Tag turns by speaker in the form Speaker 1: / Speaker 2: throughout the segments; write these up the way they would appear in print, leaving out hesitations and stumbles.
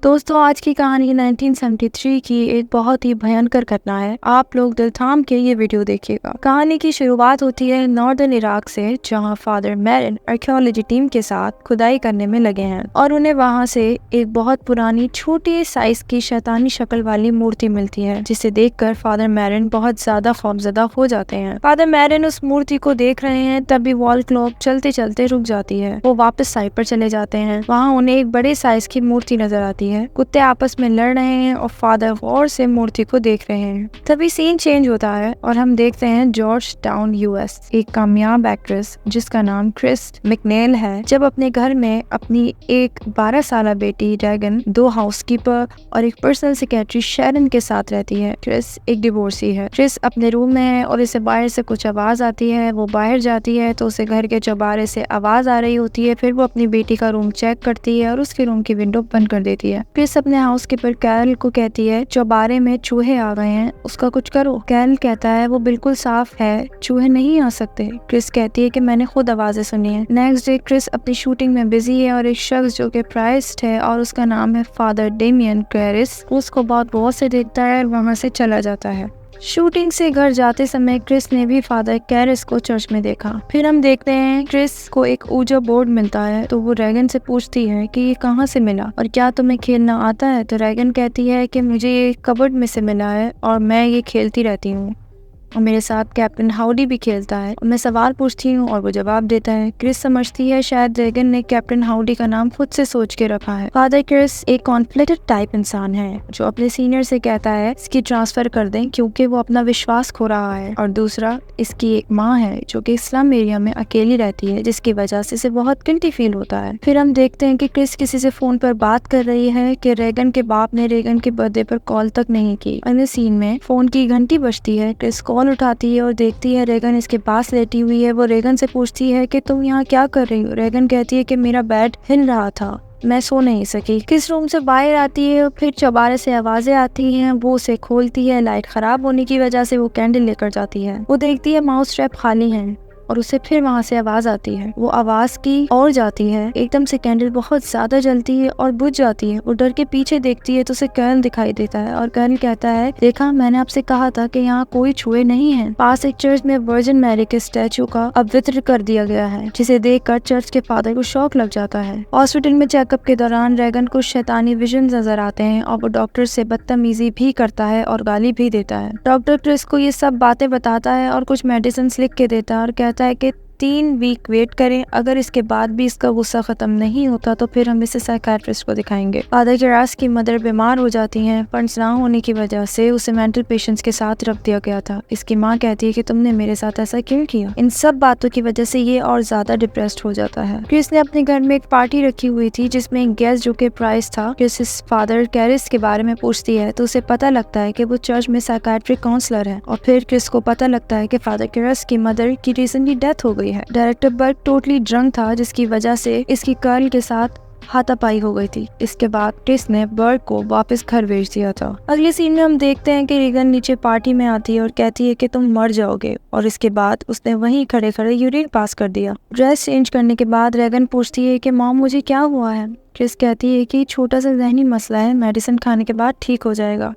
Speaker 1: दोस्तों आज की कहानी 1973 की एक बहुत ही भयंकर घटना है। आप लोग दिल थाम के ये वीडियो देखिएगा। कहानी की शुरुआत होती है नॉर्दर्न इराक से, जहां फादर मैरन आर्कियोलॉजी टीम के साथ खुदाई करने में लगे हैं और उन्हें वहां से एक बहुत पुरानी छोटी साइज की शैतानी शक्ल वाली मूर्ति मिलती है, जिसे देखकर फादर मैरन बहुत ज्यादा खौफजदा हो जाते हैं। फादर मैरन उस मूर्ति को देख रहे हैं, तभी वॉल क्लॉक चलते चलते रुक जाती है। वो वापस साइड पर चले जाते हैं। वहाँ उन्हें एक बड़े साइज की मूर्ति नजर आती है। कुत्ते आपस में लड़ रहे हैं और फादर गौर से मूर्ति को देख रहे हैं। तभी सीन चेंज होता है और हम देखते हैं जॉर्ज टाउन यूएस एक कामयाब एक्ट्रेस जिसका नाम क्रिस मैकनेल है, जब अपने घर में अपनी एक 12 साल बेटी ड्रैगन, 2 हाउसकीपर और एक पर्सनल सेक्रेटरी शेरन के साथ रहती है। क्रिस एक डिवोर्सी है। क्रिस अपने रूम में है और इसे बाहर से कुछ आवाज आती है। वो बाहर जाती है तो उसे घर के चौबारे से आवाज आ रही होती है। फिर वो अपनी बेटी का रूम चेक करती है और उसके रूम की विंडो बंद कर देती है। क्रिस अपने हाउसकीपर कैरल को कहती है, चौबारे में चूहे आ गए हैं, उसका कुछ करो। कैरल कहता है वो बिल्कुल साफ है, चूहे नहीं आ सकते। क्रिस कहती है कि मैंने खुद आवाजें सुनी है। नेक्स्ट डे क्रिस अपनी शूटिंग में बिजी है और एक शख्स जो कि प्राइस्ट है और उसका नाम है फादर डेमियन कैरिस, उसको बहुत गौर से देखता है और वहाँ से चला जाता है। शूटिंग से घर जाते समय क्रिस ने भी फादर कैरिस को चर्च में देखा। फिर हम देखते हैं क्रिस को एक ऊजा बोर्ड मिलता है, तो वो रैगन से पूछती है कि ये कहाँ से मिला और क्या तुम्हें खेलना आता है। तो रैगन कहती है कि मुझे ये कबर्ड में से मिला है और मैं ये खेलती रहती हूँ और मेरे साथ कैप्टन हाउडी भी खेलता है। और मैं सवाल पूछती हूँ और वो जवाब देता है। क्रिस समझती है शायद ड्रैगन ने कैप्टन हाउडी का नाम खुद से सोच के रखा है। फादर क्रिस एक कॉन्फ्लिक्टेड टाइप इंसान है जो अपने सीनियर से कहता है इसकी ट्रांसफर कर दें क्योंकि वो अपना विश्वास खो रहा है, और दूसरा इसकी एक माँ है जो कि स्लम एरिया में अकेली रहती है, जिसकी वजह से इसे बहुत गिल्टी फील होता है। फिर हम देखते हैं कि क्रिस किसी से फोन पर बात कर रही है कि रेगन के बाप ने रेगन के बर्थडे पर कॉल तक नहीं की। अन्य सीन में फोन की घंटी बजती है। क्रिस कॉल उठाती है और देखती है रेगन इसके पास लेटी हुई है। वो रेगन से पूछती है कि तुम यहाँ क्या कर रही हो। रेगन कहती है कि मेरा बेड हिल रहा था, मैं सो नहीं सकी। किस रूम से बाहर आती है, फिर चौबारे से आवाजें आती हैं। वो उसे खोलती है। लाइट खराब होने की वजह से वो कैंडल लेकर जाती है। वो देखती है माउस ट्रैप खाली है और उसे फिर वहाँ से आवाज आती है। वो आवाज की और जाती है। एकदम से कैंडल बहुत ज्यादा जलती है और बुझ जाती है। वो डर के पीछे देखती है तो उसे कर्नल दिखाई देता है और कर्नल कहता है, देखा मैंने आपसे कहा था कि यहाँ कोई छुए नहीं है। पास एक चर्च में वर्जिन मैरी के स्टैचू का अपवित्र कर दिया गया है, जिसे देखकर चर्च के फादर को शौक लग जाता है। हॉस्पिटल में चेकअप के दौरान रेगन को शैतानी विजन नजर आते हैं और वो डॉक्टर से बदतमीजी भी करता है और गाली भी देता है। डॉक्टर क्रिस को ये सब बातें बताता है और कुछ मेडिसिन लिख के देता है और कहता है कि 3 वीक वेट करें, अगर इसके बाद भी इसका गुस्सा खत्म नहीं होता तो फिर हम इसे साइकियाट्रिस्ट को दिखाएंगे। फादर कैरिस की मदर बीमार हो जाती हैं। फंड्स ना होने की वजह से उसे मेंटल पेशेंट्स के साथ रख दिया गया था। इसकी माँ कहती है कि तुमने मेरे साथ ऐसा क्यों किया। इन सब बातों की वजह से ये और ज्यादा डिप्रेस्ड हो जाता है। क्रिस ने अपने घर में एक पार्टी रखी हुई थी जिसमें एक गेस्ट जो कि प्राइस था, क्रिस इस फादर कैरिस के बारे में पूछती है तो उसे पता लगता है कि वो चर्च में साइकियाट्रिक काउंसलर है। और फिर क्रिस को पता लगता है कि फादर कैरिस की मदर की रिसेंटली डेथ हो गई है। डायरेक्टर बर्ग टोटली ड्रंक था, जिसकी वजह से इसकी कर्ल के साथ हाथापाई हो गई थी। इसके बाद क्रिस ने बर्ग को वापस घर भेज दिया था। अगले सीन में हम देखते हैं कि रेगन नीचे पार्टी में आती है और कहती है कि तुम मर जाओगे, और इसके बाद उसने वहीं खड़े खड़े यूरिन पास कर दिया। ड्रेस चेंज करने के बाद रेगन पूछती है कि मॉम मुझे क्या हुआ है। क्रिस कहती है कि छोटा सा जहनी मसला है, मेडिसिन खाने के बाद ठीक हो जाएगा।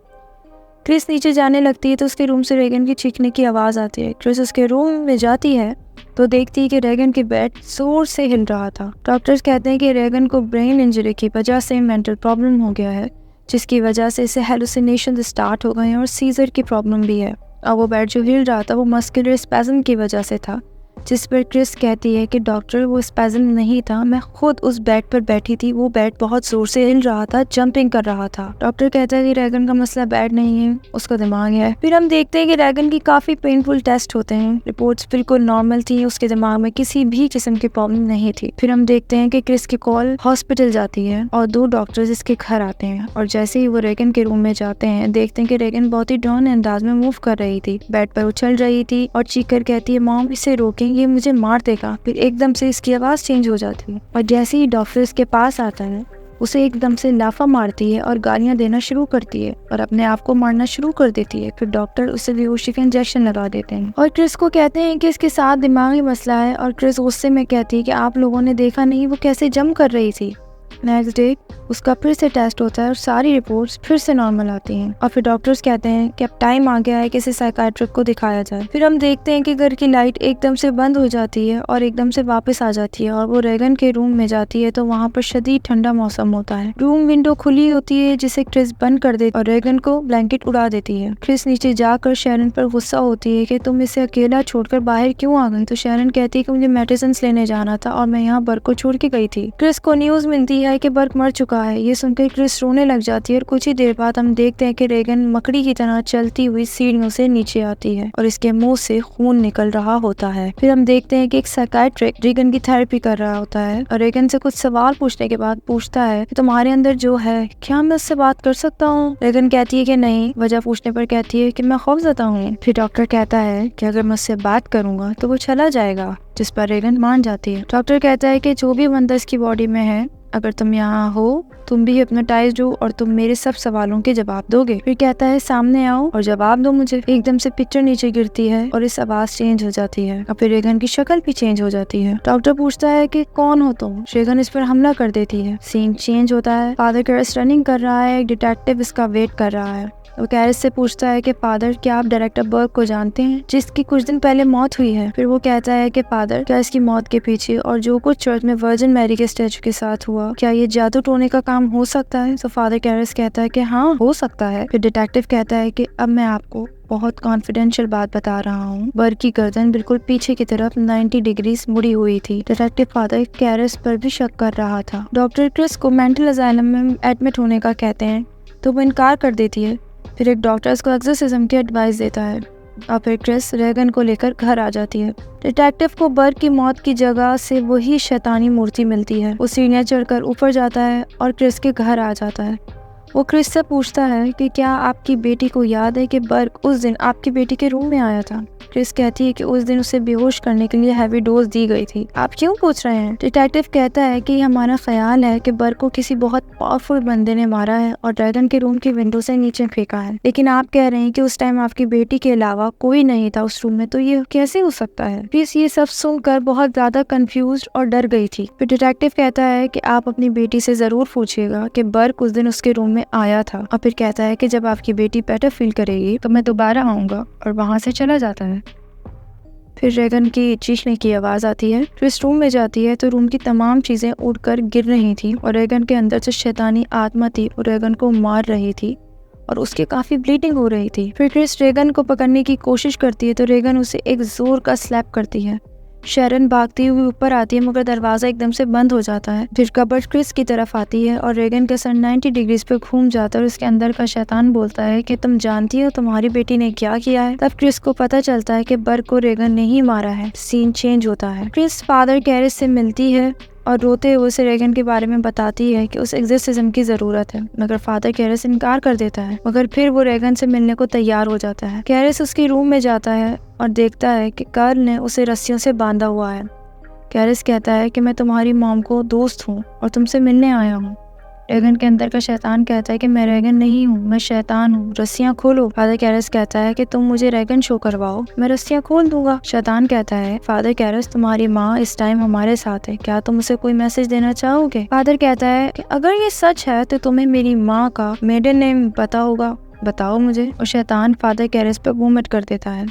Speaker 1: क्रिस नीचे जाने लगती है तो उसके रूम से रेगन की चीखने की आवाज आती है। क्रिस उसके रूम में जाती है तो देखती है कि रेगन की बेड जोर से हिल रहा था। डॉक्टर्स कहते हैं कि रेगन को ब्रेन इंजरी की वजह से मेंटल प्रॉब्लम हो गया है, जिसकी वजह से इसे हेलुसिनेशन स्टार्ट हो गए हैं और सीजर की प्रॉब्लम भी है। और वो बेड जो हिल रहा था वो मस्कुलर स्पैज़म की वजह से था, जिस पर क्रिस कहती है कि डॉक्टर वो स्पैज़म नहीं था, मैं खुद उस बेड पर बैठी थी, वो बेड बहुत जोर से हिल रहा था, जंपिंग कर रहा था। डॉक्टर कहता है कि रेगन का मसला बेड नहीं है, उसका दिमाग है। फिर हम देखते हैं कि रेगन की काफी पेनफुल टेस्ट होते हैं। रिपोर्ट्स बिल्कुल नॉर्मल थी, उसके दिमाग में किसी भी किस्म की प्रॉब्लम नहीं थी। फिर हम देखते हैं कि क्रिस की कॉल हॉस्पिटल जाती है और 2 डॉक्टर्स इसके घर आते हैं, और जैसे ही वो रेगन के रूम में जाते हैं देखते हैं कि रेगन बहुत ही डॉन अंदाज में मूव कर रही थी, बेड पर उछल रही थी और चीख कर कहती है, मॉम इसे रोकें, ये मुझे मार देगा। फिर एकदम से इसकी आवाज चेंज हो जाती है और जैसे ही डॉक्टर इसके पास आता है उसे एकदम से लाफा मारती है और गालियां देना शुरू करती है और अपने आप को मारना शुरू कर देती है। फिर डॉक्टर उसे बेहोशी का इंजेक्शन लगा देते हैं और क्रिस को कहते हैं कि इसके साथ दिमागी मसला है, और क्रिस गुस्से में कहती है कि आप लोगों ने देखा नहीं वो कैसे जंप कर रही थी। नेक्स्ट डे उसका फिर से टेस्ट होता है और सारी रिपोर्ट्स फिर से नॉर्मल आती हैं और फिर डॉक्टर्स कहते हैं कि अब टाइम आ गया है कि इसे साइकाइट्रिस्ट को दिखाया जाए। फिर हम देखते हैं कि घर की लाइट एकदम से बंद हो जाती है और एकदम से वापस आ जाती है और वो रेगन के रूम में जाती है तो वहाँ पर शदीद ठंडा मौसम होता है। रूम विंडो खुली होती है जिसे क्रिस बंद कर देती और रेगन को ब्लैंकेट उड़ा देती है। क्रिस नीचे जाकर शैरन पर गुस्सा होती है कि तुम इसे अकेला छोड़कर बाहर क्यों आ गई। तो शैरन कहती है कि मुझे मेडिसिन लेने जाना था और मैं यहाँ बर्क को छोड़ के गई थी। क्रिस को न्यूज मिलती है कि बर्क मर चुका है। ये सुनकर क्रिस रोने लग जाती है और कुछ ही देर बाद हम देखते हैं कि रेगन मकड़ी की तरह चलती हुई सीढ़ियों से नीचे आती है और इसके मुंह से खून निकल रहा होता है। फिर हम देखते हैं कि एक साइकाइट्रिस्ट रेगन की थेरेपी कर रहा होता है और रेगन से कुछ सवाल पूछने के बाद पूछता है कि तुम्हारे अंदर जो है क्या मैं उससे बात कर सकता हूँ। रेगन कहती है कि नहीं। वजह पूछने पर कहती है कि मैं खौफजदा हूँ। फिर डॉक्टर कहता है कि अगर मैं उससे बात करूंगा तो वो चला जाएगा, जिस पर रेगन मान जाती है। डॉक्टर कहता है कि जो भी बंदा इसकी बॉडी में है, अगर तुम यहाँ हो तुम भी हिप्नोटाइज्ड हो और तुम मेरे सब सवालों के जवाब दोगे। फिर कहता है सामने आओ और जवाब दो मुझे। एकदम से पिक्चर नीचे गिरती है और इस आवाज चेंज हो जाती है और फिर रेगन की शक्ल भी चेंज हो जाती है। डॉक्टर पूछता है कि कौन हो तुम। रेगन इस पर हमला कर देती है। सीन चेंज होता है। फादर कैरस रनिंग कर रहा है। एक डिटेक्टिव इसका वेट कर रहा है। वो कैरस से पूछता है कि फादर क्या आप डायरेक्टर बर्क को जानते हैं जिसकी कुछ दिन पहले मौत हुई है। फिर वो कहता है कि फादर क्या इसकी मौत के पीछे और जो कुछ चर्च में वर्जिन मैरी के स्टैचू के साथ हुआ क्या ये जादू टोने का काम हो सकता है। तो फादर कैरस कहता है कि हाँ हो सकता है। फिर डिटेक्टिव कहता है कि अब मैं आपको बहुत कॉन्फिडेंशियल बात बता रहा हूँ। बर्क की गर्दन बिल्कुल पीछे की तरफ 90 डिग्रीज मुड़ी हुई थी। डिटेक्टिव फादर कैरस पर भी शक कर रहा था। डॉक्टर क्रिस को मेंटल असाइलम में एडमिट होने का कहते हैं तो वो इनकार कर देती है। फिर एक डॉक्टर उसको एक्सोर्सिज्म की एडवाइस देता है और फिर क्रिस रेगन को लेकर घर आ जाती है। डिटेक्टिव को बर्क की मौत की जगह से वही शैतानी मूर्ति मिलती है। वो सीढ़ियाँ चढ़कर ऊपर जाता है और क्रिस के घर आ जाता है। वो क्रिस से पूछता है कि क्या आपकी बेटी को याद है कि बर्क उस दिन आपकी बेटी के रूम में आया था। क्रिस कहती है कि उस दिन उसे बेहोश करने के लिए हैवी डोज दी गई थी। आप क्यों पूछ रहे हैं। डिटेक्टिव कहता है कि हमारा ख्याल है कि बर्क को किसी बहुत पावरफुल बंदे ने मारा है और ड्रैगन के रूम की विंडो से नीचे फेंका है, लेकिन आप कह रहे हैं कि उस टाइम आपकी बेटी के अलावा कोई नहीं था उस रूम में, तो ये कैसे हो सकता है। क्रिस ये सब सुनकर बहुत ज्यादा कंफ्यूज और डर गई थी। फिर डिटेक्टिव कहता है कि आप अपनी बेटी से जरूर पूछिएगा कि बर्क उस दिन उसके रूम में आया था और फिर कहता है कि जब आपकी बेटी बेटर फील करेगी तो मैं दोबारा आऊंगा और वहां से चला जाता है। फिर रेगन की चीखने की आवाज़ आती है। क्रिस रूम में जाती है तो रूम की तमाम चीज़ें उड़कर गिर रही थी और रेगन के अंदर जो शैतानी आत्मा थी वो रेगन को मार रही थी और उसकी काफ़ी ब्लीडिंग हो रही थी। फिर क्रिस रेगन को पकड़ने की कोशिश करती है तो रेगन उसे एक जोर का स्लैप करती है। शैरन भागती हुई ऊपर आती है मगर दरवाजा एकदम से बंद हो जाता है। फिर कबर्ड क्रिस की तरफ आती है और रेगन का सर 90 डिग्रीज पे घूम जाता है और उसके अंदर का शैतान बोलता है कि तुम जानती हो तुम्हारी बेटी ने क्या किया है। तब क्रिस को पता चलता है कि बर्क को रेगन ने ही मारा है। सीन चेंज होता है। क्रिस फादर कैरस से मिलती है और रोते हुए उसे रेगन के बारे में बताती है कि उस एक्सोर्सिज्म की जरूरत है, मगर फादर कैरस इनकार कर देता है। मगर फिर वो रेगन से मिलने को तैयार हो जाता है। कैरस उसके रूम में जाता है और देखता है कि कार्ल ने उसे रस्सियों से बांधा हुआ है। कैरस कहता है कि मैं तुम्हारी मॉम को दोस्त हूँ और तुमसे मिलने आया हूँ। रेगन के अंदर का शैतान कहता है कि मैं रेगन नहीं हूँ, मैं शैतान हूँ, रस्सियाँ खोलो। फादर कैरस कहता है कि तुम मुझे रेगन शो करवाओ, मैं रस्सियाँ खोल दूंगा। शैतान कहता है फादर कैरस तुम्हारी माँ इस टाइम हमारे साथ है, क्या तुम उसे कोई मैसेज देना चाहोगे। फादर कहता है कि अगर ये सच है तो तुम्हें मेरी माँ का मेडन नेम पता होगा, बताओ मुझे। और शैतान फादर कैरस पर वोमिट कर देता है।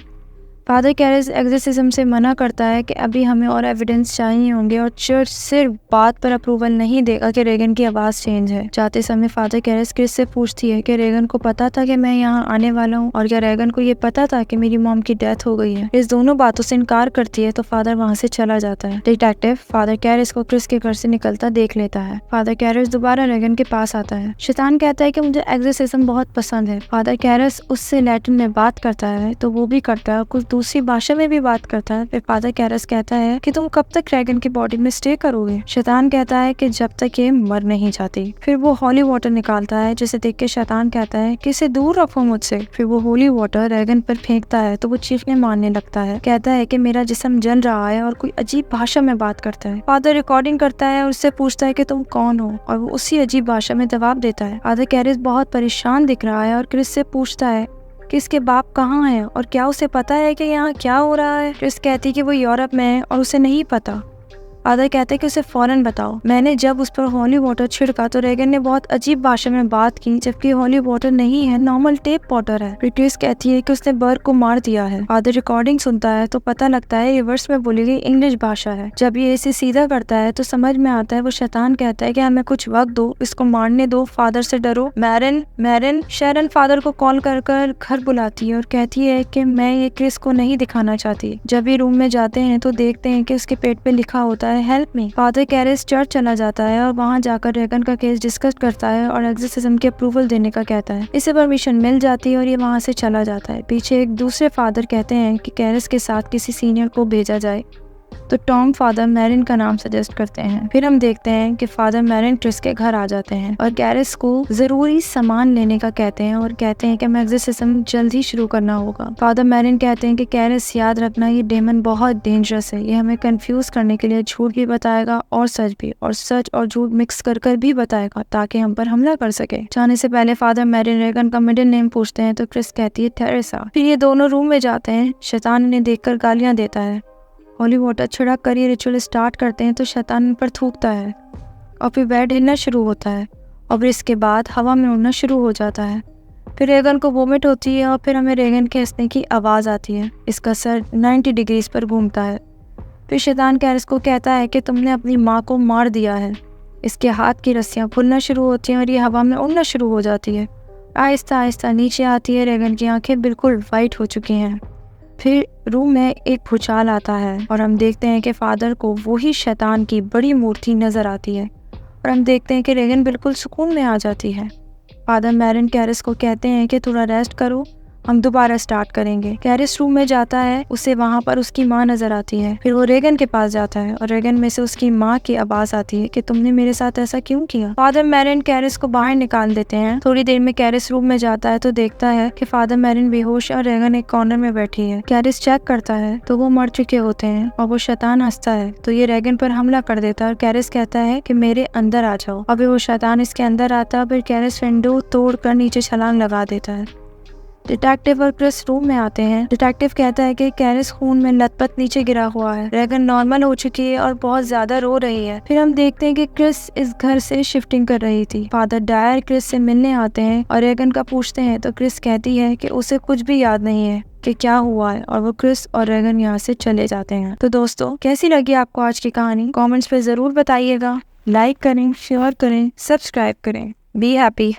Speaker 1: फादर कैरस एक्सोर्सिज्म से मना करता है कि अभी हमें और एविडेंस चाहिए होंगे और चर्च सिर्फ बात पर अप्रूवल नहीं देगा कि रेगन की आवाज़ चेंज है। जाते समय फादर कैरस क्रिस से पूछती है कि रेगन को पता था कि मैं यहाँ आने वाला हूँ और क्या रेगन को ये पता था कि मेरी मॉम की डेथ हो गई है। इस दोनों बातों से इनकार करती है तो फादर वहाँ से चला जाता है। डिटेक्टिव फादर कैरस को क्रिस के घर से निकलता देख लेता है। फादर कैरस दोबारा रेगन के पास आता है। शैतान कहता है कि मुझे एक्सोर्सिज्म बहुत पसंद है। फादर कैरस उससे लैटिन में बात करता है तो वो भी करता है, कुछ दूसरी भाषा में भी बात करता है। फिर फादर कैरस कहता है कि तुम कब तक रेगन की बॉडी में स्टे करोगे। शैतान कहता है कि जब तक ये मर नहीं जाती। फिर वो होली वाटर निकालता है जिसे देख के शैतान कहता है कि इसे दूर रखो मुझसे। फिर वो होली वाटर रेगन पर फेंकता है तो वो चीखने मारने लगता है। कहता है कि मेरा जिस्म जल रहा है और कोई अजीब भाषा में बात करता है। फादर रिकॉर्डिंग करता है और उससे पूछता है कि तुम कौन हो और वो उसी अजीब भाषा में जवाब देता है। फादर कैरस बहुत परेशान दिख रहा है और क्रिस से पूछता है कि इसके बाप कहाँ हैं और क्या उसे पता है कि यहाँ क्या हो रहा है। क्रिस कहती कि वो यूरोप में है और उसे नहीं पता। फादर कहते हैं कि उसे फौरन बताओ। मैंने जब उस पर होली वाटर छिड़का तो रेगन ने बहुत अजीब भाषा में बात की, जबकि होली वाटर नहीं है, नॉर्मल टेप वाटर है। क्रिस कहती है कि उसने बर्ग को मार दिया है। फादर रिकॉर्डिंग सुनता है तो पता लगता है रिवर्स में बोली गई इंग्लिश भाषा है। जब ये इसे सीधा करता है तो समझ में आता है वो शैतान कहता है कि हमें कुछ वक्त दो, इसको मारने दो, फादर से डरो। मैरन शैरन फादर को कॉल कर घर बुलाती है और कहती है कि मैं ये क्रिस को नहीं दिखाना चाहती। जब ये रूम में जाते हैं तो देखते हैं कि उसके पेट पे लिखा होता है हेल्प मी। फादर कैरिस चर्च चला जाता है और वहाँ जाकर रेगन का केस डिस्कस करता है और एक्सोर्सिज्म की अप्रूवल देने का कहता है। इसे परमिशन मिल जाती है और ये वहाँ से चला जाता है। पीछे एक दूसरे फादर कहते हैं कि कैरिस के साथ किसी सीनियर को भेजा जाए, तो टॉम फादर मैरिन का नाम सजेस्ट करते हैं। फिर हम देखते हैं कि फादर मैरिन क्रिस के घर आ जाते हैं और कैरिस को जरूरी सामान लेने का कहते हैं और कहते हैं कि एक्सोर्सिज्म जल्द ही शुरू करना होगा। फादर मैरिन कहते हैं कि कैरिस याद रखना, ये डेमन बहुत डेंजरस है, ये हमें कंफ्यूज करने के लिए झूठ भी बताएगा और सच भी, और सच और झूठ मिक्स कर भी बताएगा ताकि हम पर हमला कर सके। जाने से पहले फादर मैरिन रेगन का मिडिल नेम पूछते हैं तो क्रिस कहती है थेरेसा। फिर ये दोनों रूम में जाते हैं। शैतान इन्हें देखकर गालियां देता है। होली वाटर छिड़क कर ये रिचुअल स्टार्ट करते हैं तो शैतान इन पर थूकता है और फिर बेड हिलना शुरू होता है और फिर इसके बाद हवा में उड़ना शुरू हो जाता है। फिर रेगन को वोमिट होती है और फिर हमें रेगन के हंसने की आवाज़ आती है। इसका सर 90 डिग्रीज पर घूमता है। फिर शैतान कैरिस को कहता है कि तुमने अपनी माँ को मार दिया है। इसके हाथ की रस्सियाँ फूलना शुरू होती हैं और ये हवा में उड़ना शुरू हो जाती है। आहिस्ता आहिस्ता नीचे आती है। रेगन की आंखें बिल्कुल वाइट हो चुकी हैं। फिर रूम में एक भूचाल आता है और हम देखते हैं कि फादर को वही शैतान की बड़ी मूर्ति नजर आती है और हम देखते हैं कि रेगन बिल्कुल सुकून में आ जाती है। फादर मैरिन कैरिस को कहते हैं कि थोड़ा रेस्ट करो, हम दोबारा स्टार्ट करेंगे। कैरिस रूम में जाता है, उसे वहाँ पर उसकी माँ नजर आती है। फिर वो रेगन के पास जाता है और रेगन में से उसकी माँ की आवाज आती है कि तुमने मेरे साथ ऐसा क्यों किया। फादर मैरिन कैरिस को बाहर निकाल देते हैं। थोड़ी देर में कैरिस रूम में जाता है तो देखता है कि फादर मैरिन बेहोश है और रेगन एक कॉर्नर में बैठी है। कैरिस चेक करता है तो वो मर चुके होते हैं और वो शैतान हंसता है तो ये रेगन पर हमला कर देता है और कैरिस कहता है कि मेरे अंदर आ जाओ। अभी वो शैतान इसके अंदर आता है। फिर कैरिस विंडो तोड़ कर नीचे छलांग लगा देता है। डिटेक्टिव और क्रिस रूम में आते हैं। डिटेक्टिव कहता है कि कैरिस खून में लथपथ नीचे गिरा हुआ है। रेगन नॉर्मल हो चुकी है और बहुत ज्यादा रो रही है। फिर हम देखते हैं कि क्रिस इस घर से शिफ्टिंग कर रही थी। फादर डायर क्रिस से मिलने आते हैं और रेगन का पूछते हैं तो क्रिस कहती है कि उसे कुछ भी याद नहीं है कि क्या हुआ है और वो क्रिस और रेगन यहाँ से चले जाते हैं। तो दोस्तों, कैसी लगी आपको आज की कहानी? कमेंट्स पे जरूर बताइएगा। लाइक करें, शेयर करें, सब्सक्राइब करें। Be happy.